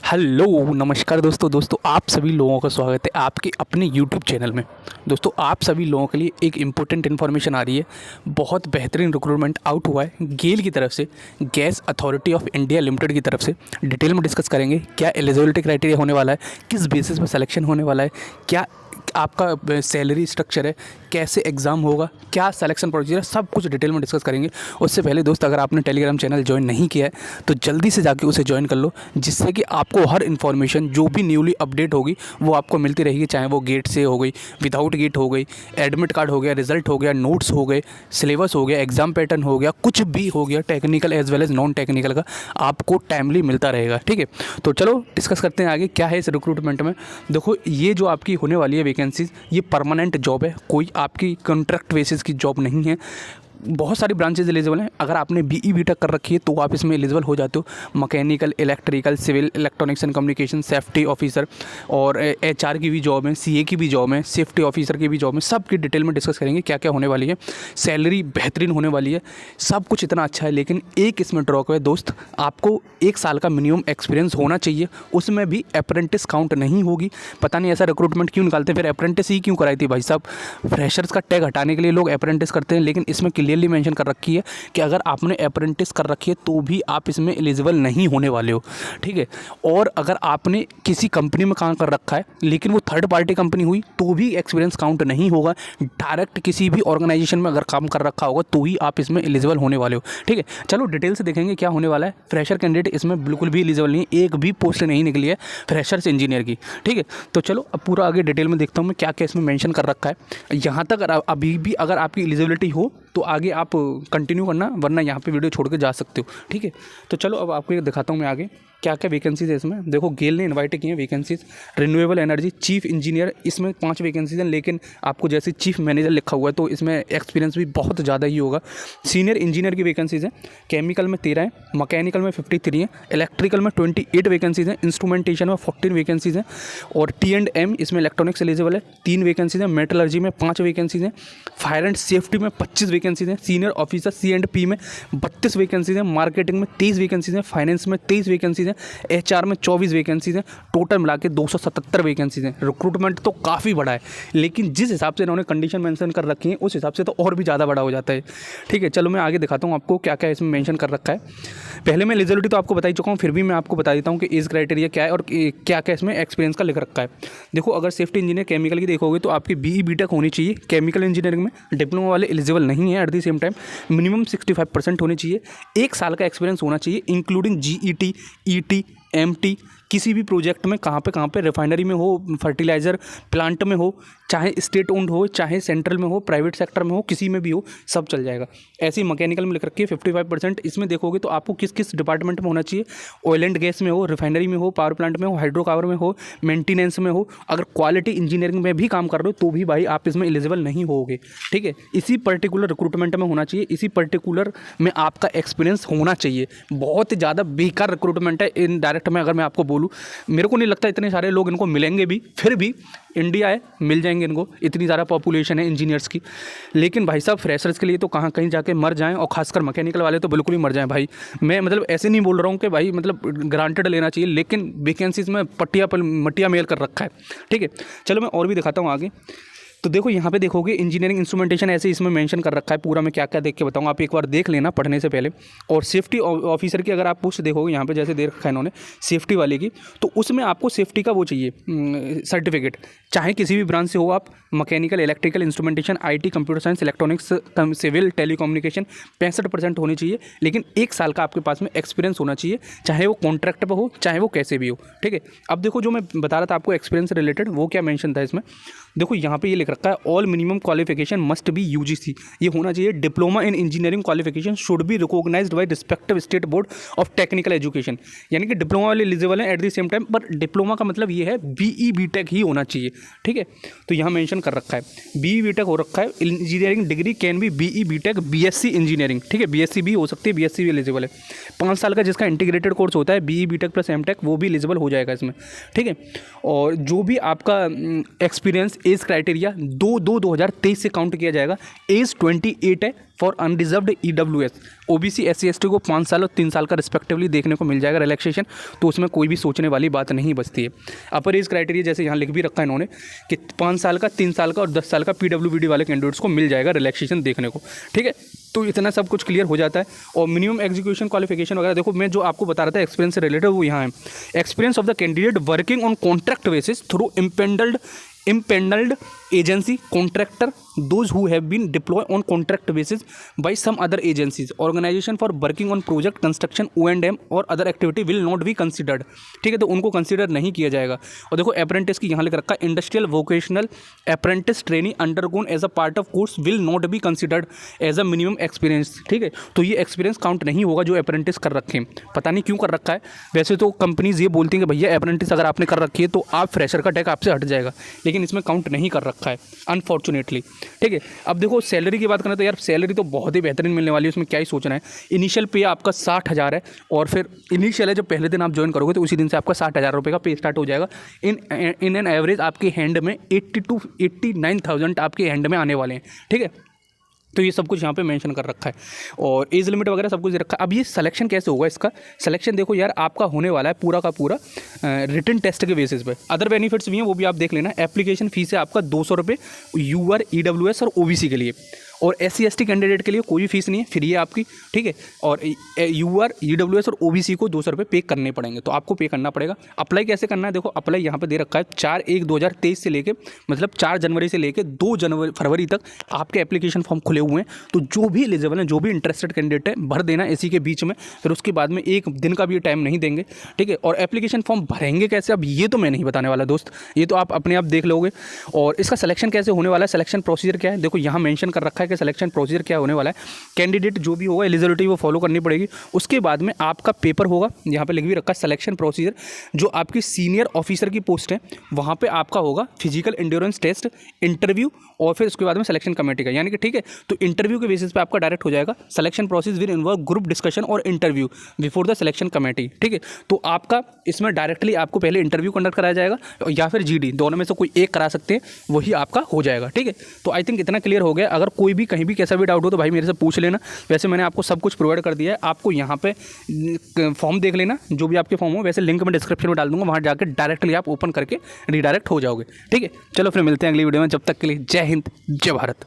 Hello नमस्कार दोस्तों आप सभी लोगों का स्वागत है आपके अपने यूट्यूब चैनल में। दोस्तों आप सभी लोगों के लिए एक इम्पोर्टेंट इन्फॉर्मेशन आ रही है। बहुत बेहतरीन रिक्रूटमेंट आउट हुआ है गेल की तरफ से, gas authority of India limited की तरफ से। डिटेल में डिस्कस करेंगे क्या एलिजिबिलिटी क्राइटेरिया होने वाला है, किस बेसिस पर सिलेक्शन होने वाला है, क्या आपका सैलरी स्ट्रक्चर है, कैसे एग्ज़ाम होगा, क्या सिलेक्शन प्रोसीजर है, सब कुछ डिटेल में डिस्कस करेंगे। उससे पहले दोस्त अगर आपने टेलीग्राम चैनल ज्वाइन नहीं किया है तो जल्दी से जाके उसे ज्वाइन कर लो, जिससे कि आपको हर इन्फॉर्मेशन जो भी न्यूली अपडेट होगी वो आपको मिलती रहेगी। चाहे वो गेट से हो गई, विदाउट गेट हो गई, एडमिट कार्ड हो गया, रिजल्ट हो गया, नोट्स हो गए, सिलेबस हो गया, एग्जाम पैटर्न हो गया, कुछ भी हो गया technical as well as non technical का आपको टाइमली मिलता रहेगा। ठीक है, तो चलो डिस्कस करते हैं आगे क्या है इस रिक्रूटमेंट में। देखो ये जो आपकी होने वाली है वैकेंसीज, ये परमानेंट जॉब है, कोई आपकी कॉन्ट्रैक्ट बेसिस की जॉब नहीं है। बहुत सारी ब्रांचेज एलिजिबल हैं। अगर आपने बीई बीटेक कर रखी है तो आप इसमें एलिजिबल हो जाते हो। Mechanical, electrical, civil, electronics and communication, safety officer और एचआर की भी जॉब है, सीए की भी जॉब है, सेफ्टी ऑफिसर की भी जॉब है। सब की डिटेल में डिस्कस करेंगे क्या क्या होने वाली है। सैलरी बेहतरीन होने वाली है, सब कुछ इतना अच्छा है। लेकिन एक इसमें ड्रॉक है दोस्त, आपको 1 साल का मिनिमम एक्सपीरियंस होना चाहिए, उसमें भी अप्रेंटिस काउंट नहीं होगी। पता नहीं ऐसा रिक्रूटमेंट क्यों निकालते हैं, फिर अप्रेंटिस ही क्यों कराई थी भाई साहब। फ्रेशर्स का टैग हटाने के लिए लोग अप्रेंटिस करते हैं, लेकिन इसमें क्लियरली मेंशन कर रखी है कि अगर आपने अप्रेंटिस कर रखी है तो भी आप इसमें एलिजिबल नहीं होने वाले हो। ठीक है, और अगर आपने किसी कंपनी में काम कर रखा है लेकिन वो थर्ड पार्टी कंपनी हुई तो भी एक्सपीरियंस काउंट नहीं होगा। डायरेक्ट किसी भी ऑर्गेनाइजेशन में अगर काम कर रखा होगा तो ही आप इसमें एलिजिबल होने वाले हो। ठीक है, चलो डिटेल से देखेंगे क्या होने वाला है। फ्रेशर कैंडिडेट इसमें बिल्कुल भी एलिजिबल नहीं है, एक भी पोस्ट नहीं निकली है फ्रेशर्स इंजीनियर की। ठीक है, तो चलो अब पूरा आगे डिटेल में देखता हूँ मैं क्या क्या इसमें मेंशन कर रखा है। यहाँ तक अभी भी अगर आपकी एलिजिबिलिटी हो तो आगे आप कंटिन्यू करना, वरना यहाँ पे वीडियो छोड़ के जा सकते हो। ठीक है, तो चलो अब आपको ये दिखाता हूँ मैं आगे क्या क्या वैकेंसीज है इसमें। देखो गेल ने इनवाइट की है vacancies. Renewable energy chief engineer, इसमें 5 वैकेंसीज हैं, लेकिन आपको जैसे चीफ मैनेजर लिखा हुआ है तो इसमें एक्सपीरियंस भी बहुत ज़्यादा ही होगा। सीनियर इंजीनियर की वैकेंसीज हैं, केमिकल में 13 है, मैकेनिकल में 53 है, इलेक्ट्रिकल में 28 वैकेंसीज हैं, इंस्ट्रूमेंटेशन में 14 वैकेंसीज हैं, और T&M इसमें इलेक्ट्रॉनिक्स एलिजिबल है 3 वैकेंसीज हैं, मेटलर्जी में 5 वैकेंसीज हैं, फायर एंड सेफ्टी में 25 वैकेंसीज हैं, सीनियर ऑफिसर C&P में 32 वैकेंसीज हैं, मार्केटिंग में 23 वैकेंसीज हैं, फाइनेंस में 23 वैकेंसीज हैं, HR में 24 वैकेंसीज हैं, टोटल मिला के 277 वैकेंसीज हैं। रिक्रूटमेंट तो काफ़ी बड़ा है, लेकिन जिस हिसाब से इन्होंने कंडीशन मेंशन कर रखी है उस हिसाब से तो और भी ज़्यादा बड़ा हो जाता है। ठीक है, चलो मैं आगे दिखाता हूँ आपको क्या क्या इसमें मेंशन कर रखा है। पहले मैं एलिजिबिलिटी तो आपको बता ही चुका हूँ, फिर भी मैं आपको बता देता हूँ कि एज क्राइटेरिया क्या है और क्या क्या इसमें एक्सपीरियंस का लिख रखा है। देखो अगर सेफ्टी इंजीनियर केमिकल की देखोगे तो आपकी बीई बीटेक होनी चाहिए केमिकल इंजीनियरिंग में, डिप्लोमा वाले एलिजिबल नहीं है। Eight the same time minimum 65% होनी चाहिए, 1 साल का एक्सपीरियंस होना चाहिए, इंक्लूडिंग GET, ET, MT, किसी भी प्रोजेक्ट में कहाँ पे रिफाइनरी में हो, फर्टिलाइज़र प्लांट में हो, चाहे स्टेट ओन्ड हो, चाहे सेंट्रल में हो, प्राइवेट सेक्टर में हो, किसी में भी हो, सब चल जाएगा। ऐसे ही मैकेनिकल में लिख रखी है 55%। इसमें देखोगे तो आपको किस किस डिपार्टमेंट में होना चाहिए, ऑयल एंड गैस में हो, रिफाइनरी में हो, पावर प्लांट में हो, हाइड्रोकार्बन में हो, मेंटेनेंस में हो, अगर क्वालिटी इंजीनियरिंग में भी काम कर रहे हो तो भी भाई आप इसमें एलिजिबल नहीं होगे। ठीक है, इसी पर्टिकुलर रिक्रूटमेंट में होना चाहिए, इसी पर्टिकुलर में आपका एक्सपीरियंस होना चाहिए। बहुत ज़्यादा बेकार रिक्रूटमेंट है इन डायरेक्ट में अगर मैं आपको बोलूँ। मेरे को नहीं लगता इतने सारे लोग इनको मिलेंगे भी, फिर भी इंडिया है, मिल जाएंगे इनको, इतनी ज़्यादा पॉपुलेशन है इंजीनियर्स की। लेकिन भाई साहब फ्रेशर्स के लिए तो कहाँ कहीं जाके मर जाएं, और खासकर मैकेनिकल वाले तो बिल्कुल ही मर जाएं भाई। मैं मतलब ऐसे नहीं बोल रहा हूँ कि भाई मतलब ग्रांटेड लेना चाहिए, लेकिन वैकेंसीज में मटिया मेल कर रखा है। ठीक है, चलो मैं और भी दिखाता हूँ आगे। तो देखो यहाँ पे देखोगे इंजीनियरिंग इंस्ट्रूमेंटेशन ऐसे इसमें मेंशन कर रखा है, पूरा मैं क्या क्या देख के बताऊँगा, आप एक बार देख लेना पढ़ने से पहले। और सेफ्टी ऑफिसर की अगर आप पोस्ट देखोगे यहाँ पे जैसे दे रखा है इन्होंने सेफ्टी वाले की, तो उसमें आपको सेफ्टी का वो चाहिए सर्टिफिकेट, चाहे किसी भी ब्रांच से हो आप, mechanical, electrical, instrumentation, IT, computer science, electronics, civil, telecommunication 65% होनी चाहिए, लेकिन 1 साल का आपके पास में एक्सपीरियंस होना चाहिए, चाहे वो कॉन्ट्रैक्ट पर हो, चाहे वो कैसे भी हो। ठीक है, अब देखो जो मैं बता रहा था आपको एक्सपीरियंस रिलेटेड, वो क्या मेंशन था इसमें। देखो यहाँ पे ये लिख रखा है all minimum qualification must be UGC, ये होना चाहिए diploma in engineering qualification should be recognised by respective state board of technical education. यानी कि डिप्लोमा वाले एलिजिबल हैं एट द सेम टाइम, पर डिप्लोमा का मतलब ये है BE BTech ही होना चाहिए। ठीक है, तो यहाँ मेंशन कर रखा है BE BTech हो रखा है। Engineering degree can be BE BTech BSc engineering. ठीक है, BSc भी हो सकती है, BSc भी एलिजिबल है। 5 साल का जिसका इंटीग्रेटेड कोर्स होता है BE BTech प्लस MTech, वो भी एलिजिबल हो जाएगा इसमें। ठीक है, और जो भी आपका एक्सपीरियंस एज क्राइटेरिया 2/2/2023 से काउंट किया जाएगा। एज 28 है for unreserved EWS। OBC SC ST को 5 साल और 3 साल का रिस्पेक्टिवली देखने को मिल जाएगा रिलैक्सेशन, तो उसमें कोई भी सोचने वाली बात नहीं बचती है। अपर एज क्राइटेरिया जैसे यहाँ लिख भी रखा है इन्होंने कि 5 साल का, 3 साल का और 10 साल का PWBD वाले कैंडिडेट्स को मिल जाएगा रिलैक्सेशन देखने को, ठीक है। तो इतना सब कुछ क्लियर हो जाता है। और मिनिमम एग्जीक्यूशन क्वालिफिकेशन वगैरह देखो, मैं जो आपको बता रहा था एक्सपीरियंस से रिलेटेड, वो यहाँ है। Experience of the candidate working on contract basis through impaneled agency contractor, those who have been deployed on contract basis by some other agencies, organization for working on project construction O&M और other activity will not be considered, ठीक है। तो उनको consider नहीं किया जाएगा। और देखो अप्रेंटिस की यहाँ लिख रखा है, industrial vocational apprentice training undergone as a part of course will not be considered as a minimum experience, ठीक है। तो ये एक्सपीरियंस काउंट नहीं होगा जो अप्रेंटिस कर रखे हैं। पता नहीं क्यों कर रखा है, वैसे तो कंपनीज ये बोलती हैं कि भैया अप्रेंटिस अगर आपने कर रखी है तो आप फ्रेशर का टैग आपसे हट जाएगा, लेकिन इसमें काउंट नहीं कर रखा है अनफॉर्चुनेटली, ठीक है। अब देखो सैलरी की बात करें तो यार सैलरी तो बहुत ही बेहतरीन मिलने वाली है, उसमें क्या ही सोचना है। इनिशियल पे आपका 60,000 है, और फिर इनिशियल है जब पहले दिन आप ज्वाइन करोगे तो उसी दिन से आपका 60,000 रुपये का पे स्टार्ट हो जाएगा। इन एन एवरेज आपके हैंड में 80 to 89,000 आपके हैंड में आने वाले हैं, ठीक है। तो ये सब कुछ यहाँ पे मेंशन कर रखा है, और एज लिमिट वगैरह सब कुछ दे रखा है। अब ये सिलेक्शन कैसे होगा, इसका सिलेक्शन देखो यार आपका होने वाला है पूरा का पूरा रिटन टेस्ट के बेसिस पे। अदर बेनिफिट्स भी हैं, वो भी आप देख लेना। एप्लीकेशन फीस है आपका 200 रुपये UR EWS और OBC के लिए, और SC ST कैंडिडेट के लिए कोई भी फीस नहीं है, फ्री है आपकी, ठीक है। और UR EWS और OBC को 200 रुपये पे करने पड़ेंगे, तो आपको पे करना पड़ेगा। अप्लाई कैसे करना है, देखो अप्लाई यहाँ पे दे रखा है 4/1/2023 से लेके, मतलब 4 जनवरी से लेके 2 फरवरी तक आपके एप्लीकेशन फॉर्म खुले हुए हैं। तो जो भी एलिजिबल हैं, जो भी इंटरेस्टेड कैंडिडेट है, भर देना इसी के बीच में, फिर उसके बाद में 1 दिन का भी टाइम नहीं देंगे, ठीक है। और एप्लीकेशन फॉर्म भरेंगे कैसे, अब ये तो मैं नहीं बताने वाला दोस्त, ये तो आप अपने आप देख लोगे। और इसका सिलेक्शन कैसे होने वाला है, सिलेक्शन प्रोसीजर क्या है, देखो यहाँ मेंशन कर रखा है कि सिलेक्शन प्रोसीजर क्या होने वाला है। कैंडिडेट जो भी होगा एलिजिबिलिटी वो फॉलो करनी पड़ेगी। उसके बाद में आपका पेपर होगा, यहाँ पे लिख भी रखा है सिलेक्शन प्रोसीजर। जो आपकी सीनियर ऑफिसर की पोस्ट है वहाँ पे आपका होगा फिजिकल एंड्योरेंस टेस्ट, इंटरव्यू, और फिर उसके बाद में सिलेक्शन कमेटी का, यानी कि ठीक है। तो इंटरव्यू के बेसिस पे आपका डायरेक्ट हो जाएगा। Selection process will involve group discussion और interview before the selection committee, ठीक है। तो आपका इसमें डायरेक्टली आपको पहले इंटरव्यू कंडक्ट कराया जाएगा, या फिर GD, दोनों में से कोई एक करा सकते हैं, वही आपका हो जाएगा, ठीक है। तो आई थिंक इतना क्लियर हो गया। अगर कोई भी कहीं भी कैसा भी डाउट हो तो भाई मेरे से पूछ लेना। वैसे मैंने आपको सब कुछ प्रोवाइड कर दिया है, आपको यहाँ पे फॉर्म देख लेना, जो भी आपके फॉर्म हो। वैसे लिंक मैं डिस्क्रिप्शन में डाल दूंगा, वहाँ जाकर डायरेक्टली आप ओपन करके रीडायरेक्ट हो जाओगे, ठीक है। चलो फिर मिलते हैं अगली वीडियो में, जब तक के लिए जय हिंद जय भारत।